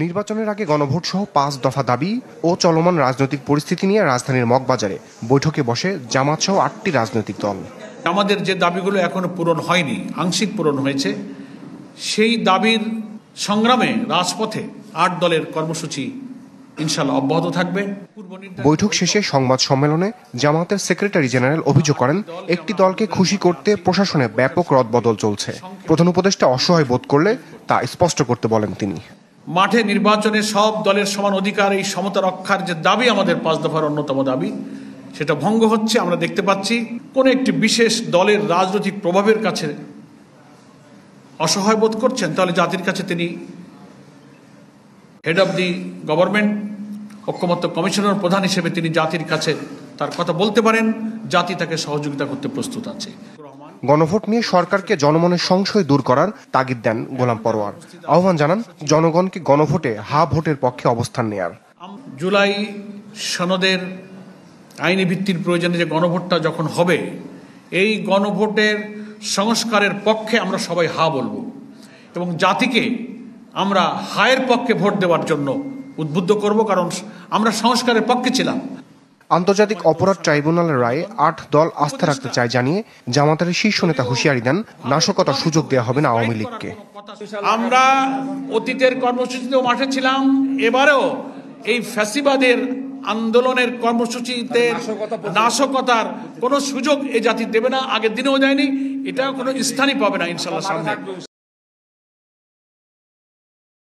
নির্বাচনের আগে গণভোট সহ ৫ দফা দাবি ও চলমান রাজনৈতিক পরিস্থিতি নিয়ে রাজধানীর মগবাজারে বৈঠকে বসে জামাত সহ ৮টি রাজনৈতিক দল। আমাদের যে দাবিগুলো এখনো পূরণ হয়নি, আংশিক পূরণ হয়েছে, সেই দাবির সংগ্রামে রাজপথে ৮ দলের কর্মসূচি ইনশাআল্লাহ অব্যাহত থাকবে। বৈঠক শেষে সংবাদ সম্মেলনে জামাতের সেক্রেটারি জেনারেল অভিযোগ করেন, একটি দলকে খুশি করতে প্রশাসনে ব্যাপক রদবদল চলছে। প্রধান উপদেষ্টা অসহায় বোধ করলে তা স্পষ্ট করতে বলেন তিনি। মাঠে নির্বাচনে সব দলের সমান অধিকার, এই সমতা রক্ষার যে দাবি, আমাদের ৫ দফার অন্যতম দাবি, সেটা ভঙ্গ হচ্ছে। আমরা দেখতে পাচ্ছি কোন একটি বিশেষ দলের রাজনৈতিক প্রভাবের কাছে অসহায় বোধ করছেন, তাহলে জাতির কাছে তিনি হেড অব দি গভর্নমেন্ট, ঐক্যমত্য কমিশনের প্রধান হিসেবে তিনি জাতির কাছে তার কথা বলতে পারেন। জাতি তাকে সহযোগিতা করতে প্রস্তুত আছে। গণভোট নিয়ে সরকারকে জনমনের সংশয় দূর করার তাগিদ দেন গোলাম পরোয়ার। আহ্বান জানান জনগণকে গণভোটে হা ভোটের পক্ষে অবস্থান নেয়ার। জুলাই সনদের আইনি ভিত্তির প্রয়োজনে যে গণভোটটা যখন হবে, এই গণভোটের সংস্কারের পক্ষে আমরা সবাই হা বলবো এবং জাতিকে আমরা হায়ের পক্ষে ভোট দেওয়ার জন্য উদ্বুদ্ধ করব, কারণ আমরা সংস্কারের পক্ষে ছিলাম। আন্তর্জাতিক অপরাধ ট্রাইব্যুনালের রায়ে ৮ দল আস্থা রাখতে চায় জানিয়ে জামাতের শীর্ষ নেতা হুঁশিয়ারি দেন, নাশকতার সুযোগ দেওয়া হবে না আওয়ামী লীগকে। আমরা অতীতের কর্মসূচিতেও মাঠে ছিলাম, এবারেও এই ফ্যাসিবাদের আন্দোলনের কর্মসূচিতে নাশকতার কোনো সুযোগ এই জাতি দেবে না। আগের দিনেও দেয়নি, এটা কোনো স্থানই পাবে না ইনশাআল্লাহ সামনে।